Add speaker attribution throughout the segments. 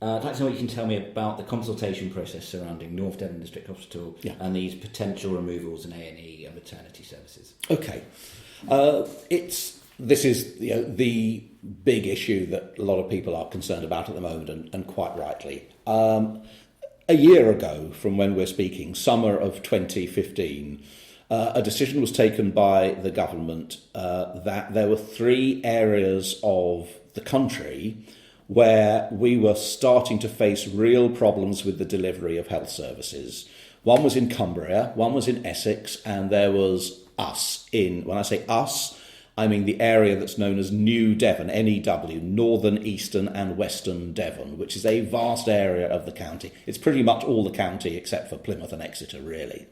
Speaker 1: I'd like to know what you can tell me about the consultation process surrounding North Devon District Hospital and these potential removals in A&E and maternity services.
Speaker 2: Okay. This is the big issue that a lot of people are concerned about at the moment, and quite rightly. A year ago from when we're speaking, summer of 2015, a decision was taken by the government that there were 3 areas of the country where we were starting to face real problems with the delivery of health services. One was in Cumbria, one was in Essex, and there was us when I say us, I mean the area that's known as New Devon, NEW, Northern, Eastern and Western Devon, which is a vast area of the county. It's pretty much all the county except for Plymouth and Exeter, really.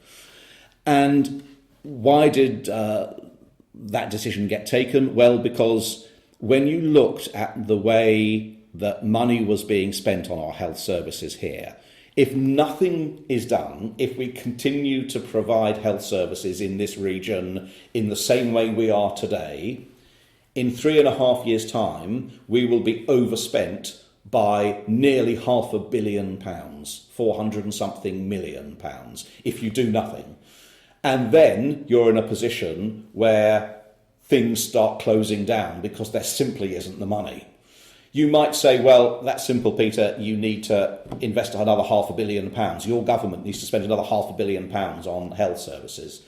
Speaker 2: And why did that decision get taken? Well, because when you looked at the way that money was being spent on our health services here, if nothing is done, if we continue to provide health services in this region in the same way we are today, in 3.5 years' time, we will be overspent by nearly £500 million, 400 and something million pounds, if you do nothing. And then you're in a position where things start closing down because there simply isn't the money. You might say, well, that's simple, Peter. You need to invest another £500 million. Your government needs to spend another £500 million on health services.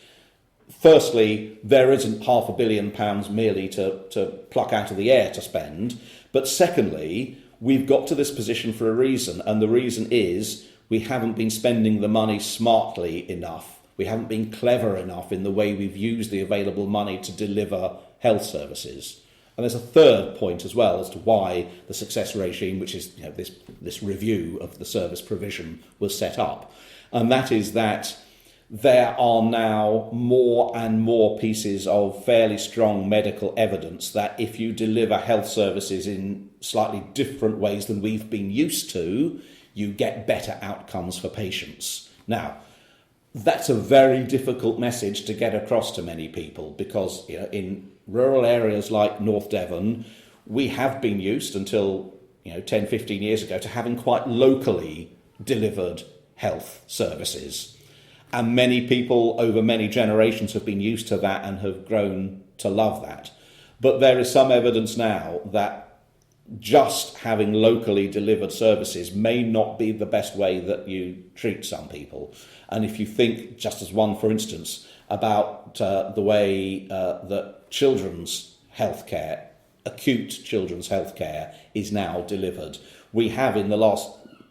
Speaker 2: Firstly, there isn't £500 million merely to pluck out of the air to spend. But secondly, we've got to this position for a reason. And the reason is we haven't been spending the money smartly enough. We haven't been clever enough in the way we've used the available money to deliver health services. And there's a third point as well as to why the success regime, which is this review of the service provision, was set up. And that is that there are now more and more pieces of fairly strong medical evidence that if you deliver health services in slightly different ways than we've been used to, you get better outcomes for patients. Now, that's a very difficult message to get across to many people because in rural areas like North Devon, we have been used until 10, 15 years ago to having quite locally delivered health services. And many people over many generations have been used to that and have grown to love that. But there is some evidence now that just having locally delivered services may not be the best way that you treat some people. And if you think, just as one for instance, about the way that children's healthcare, acute children's healthcare, is now delivered, we have in the last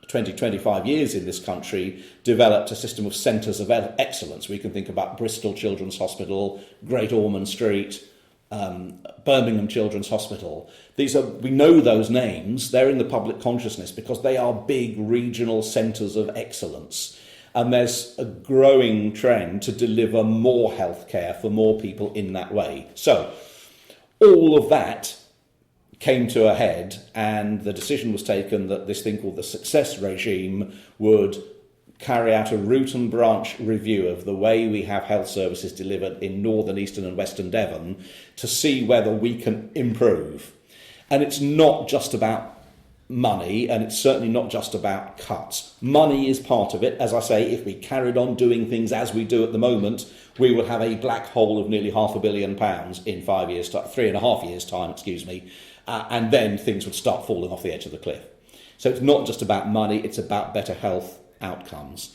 Speaker 2: 20, 25 years in this country developed a system of centres of excellence. We can think about Bristol Children's Hospital, Great Ormond Street, Birmingham Children's Hospital. We know those names, they're in the public consciousness because they are big regional centres of excellence. And there's a growing trend to deliver more healthcare for more people in that way. So all of that came to a head, and the decision was taken that this thing called the success regime would carry out a root and branch review of the way we have health services delivered in Northern, Eastern and Western Devon to see whether we can improve. And it's not just about money, and it's certainly not just about cuts. Money is part of it. As I say, if we carried on doing things as we do at the moment, we would have a black hole of nearly £500 million in 3.5 years' time, and then things would start falling off the edge of the cliff. So it's not just about money, it's about better health outcomes.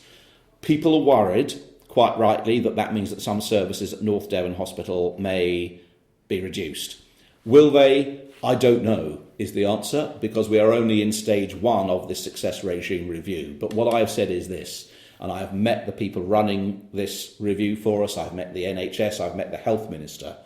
Speaker 2: People are worried, quite rightly, that means that some services at North Devon Hospital may be reduced. Will they? I don't know, is the answer, because we are only in stage 1 of this success regime review. But what I have said is this, and I have met the people running this review for us, I've met the NHS, I've met the health minister,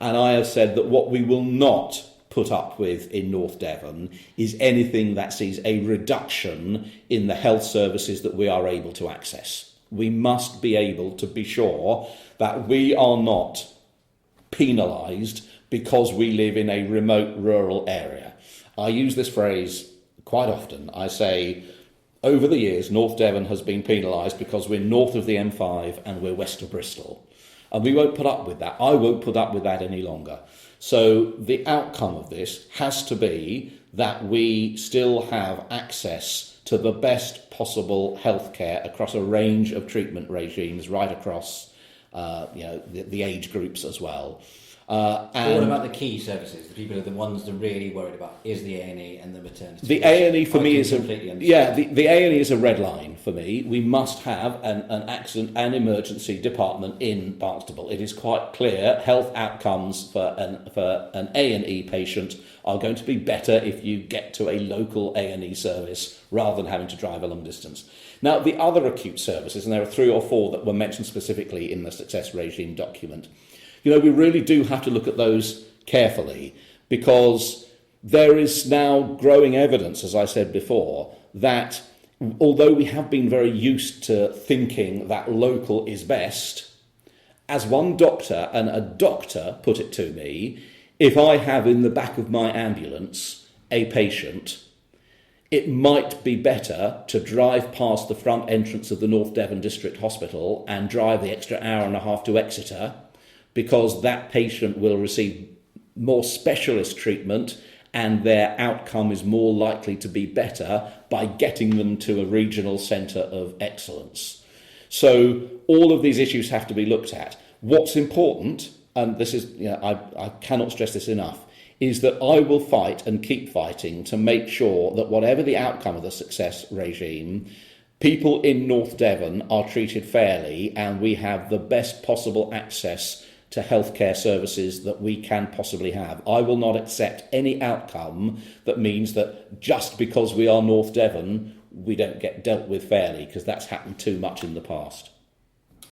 Speaker 2: and I have said that what we will not put up with in North Devon is anything that sees a reduction in the health services that we are able to access. We must be able to be sure that we are not penalised because we live in a remote rural area. I use this phrase quite often. I say, over the years, North Devon has been penalised because we're north of the M5 and we're west of Bristol. And we won't put up with that. I won't put up with that any longer. So the outcome of this has to be that we still have access to the best possible healthcare across a range of treatment regimes, right across the age groups as well.
Speaker 1: And what about the key services? The people are the ones they're really worried about is the A&E and the maternity.
Speaker 2: The A&E for me is the A&E is a red line for me. We must have an accident and emergency department in Barnstable. It is quite clear health outcomes for an A&E patient are going to be better if you get to a local A&E service rather than having to drive a long distance. Now, the other acute services, and there are 3 or 4 that were mentioned specifically in the success regime document, we really do have to look at those carefully, because there is now growing evidence, as I said before, that although we have been very used to thinking that local is best, as one doctor, and a doctor put it to me, if I have in the back of my ambulance a patient, it might be better to drive past the front entrance of the North Devon District Hospital and drive the extra hour and a half to Exeter, because that patient will receive more specialist treatment and their outcome is more likely to be better by getting them to a regional centre of excellence. So all of these issues have to be looked at. What's important, and this is, I cannot stress this enough, is that I will fight and keep fighting to make sure that whatever the outcome of the success regime, people in North Devon are treated fairly and we have the best possible access to healthcare services that we can possibly have. I will not accept any outcome that means that just because we are North Devon, we don't get dealt with fairly, because that's happened too much in the past.